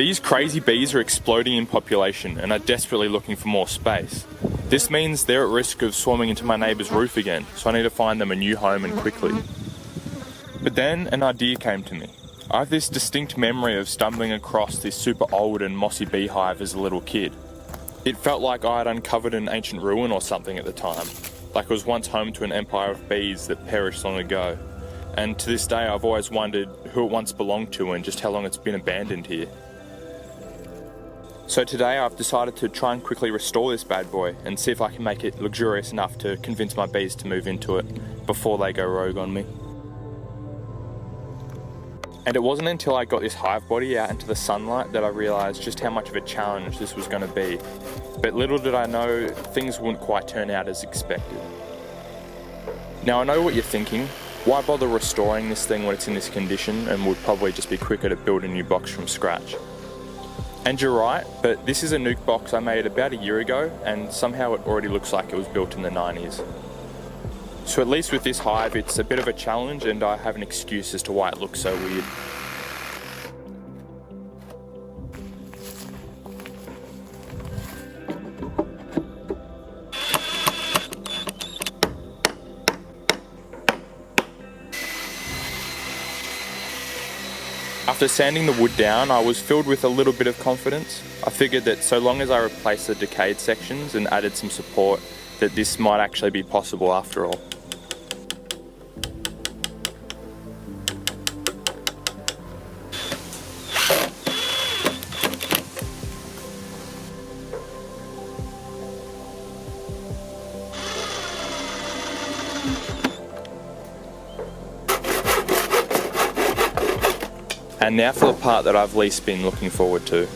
These crazy bees are exploding in population and are desperately looking for more space. This means they're at risk of swarming into my neighbour's roof again, so I need to find them a new home and quickly. But then an idea came to me. I have this distinct memory of stumbling across this super old and mossy beehive as a little kid. It felt like I had uncovered an ancient ruin or something at the time, like it was once home to an empire of bees that perished long ago. And to this day I've always wondered who it once belonged to and just how long it's been abandoned here. So today I've decided to try and quickly restore this bad boy and see if I can make it luxurious enough to convince my bees to move into it before they go rogue on me. And it wasn't until I got this hive body out into the sunlight that I realised just how much of a challenge this was going to be. But little did I know, things wouldn't quite turn out as expected. Now I know what you're thinking. Why bother restoring this thing when it's in this condition and would probably just be quicker to build a new box from scratch? And you're right, but this is a nuke box I made about a year ago and somehow it already looks like it was built in the 90s. So at least with this hive it's a bit of a challenge and I have an excuse as to why it looks so weird. After sanding the wood down, I was filled with a little bit of confidence. I figured that so long as I replaced the decayed sections and added some support, that this might actually be possible after all. And now for the part that I've least been looking forward to.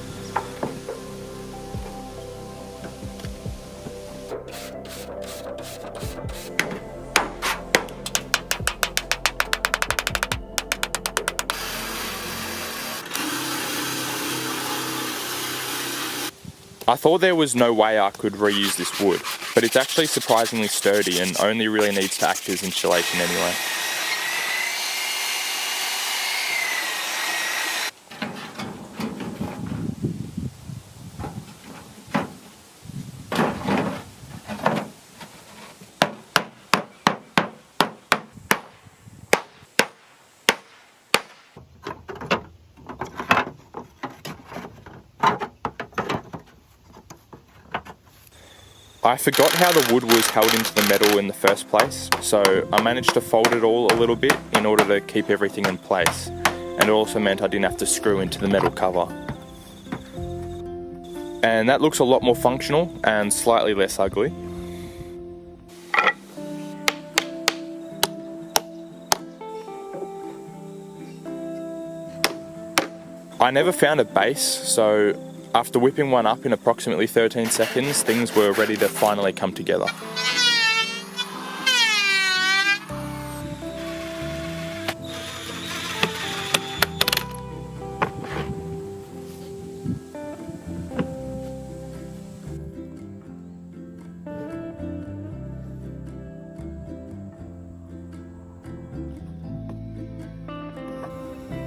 I thought there was no way I could reuse this wood, but it's actually surprisingly sturdy and only really needs to act as insulation anyway. I forgot how the wood was held into the metal in the first place, so I managed to fold it all a little bit in order to keep everything in place, and it also meant I didn't have to screw into the metal cover. And that looks a lot more functional and slightly less ugly. I never found a base, so after whipping one up in approximately 13 seconds, things were ready to finally come together.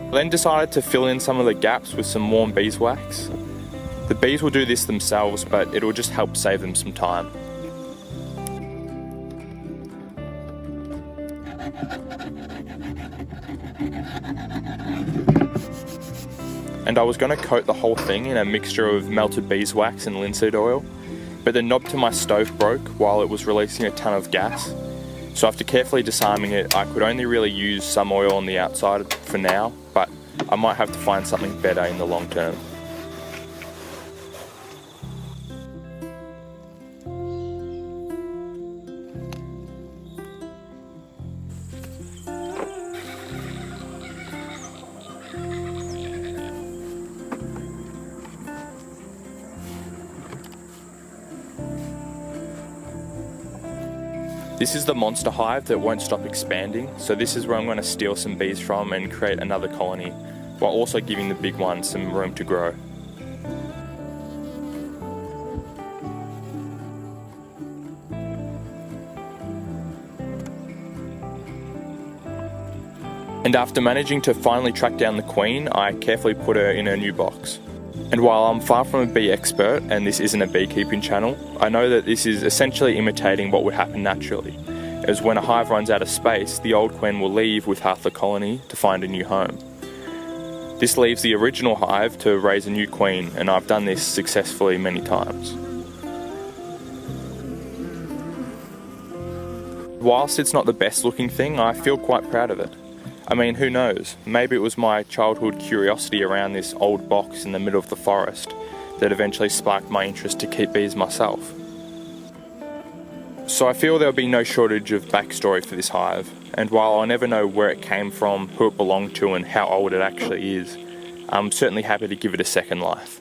I then decided to fill in some of the gaps with some warm beeswax. The bees will do this themselves, but it will just help save them some time. And I was going to coat the whole thing in a mixture of melted beeswax and linseed oil, but the knob to my stove broke while it was releasing a ton of gas. So after carefully disarming it, I could only really use some oil on the outside for now, but I might have to find something better in the long term. This is the monster hive that won't stop expanding, so this is where I'm going to steal some bees from and create another colony, while also giving the big one some room to grow. And after managing to finally track down the queen, I carefully put her in her new box. And while I'm far from a bee expert and this isn't a beekeeping channel, I know that this is essentially imitating what would happen naturally, as when a hive runs out of space, the old queen will leave with half the colony to find a new home. This leaves the original hive to raise a new queen, and I've done this successfully many times. Whilst it's not the best looking thing, I feel quite proud of it. I mean, who knows, maybe it was my childhood curiosity around this old box in the middle of the forest that eventually sparked my interest to keep bees myself. So I feel there'll be no shortage of backstory for this hive, and while I'll never know where it came from, who it belonged to and how old it actually is, I'm certainly happy to give it a second life.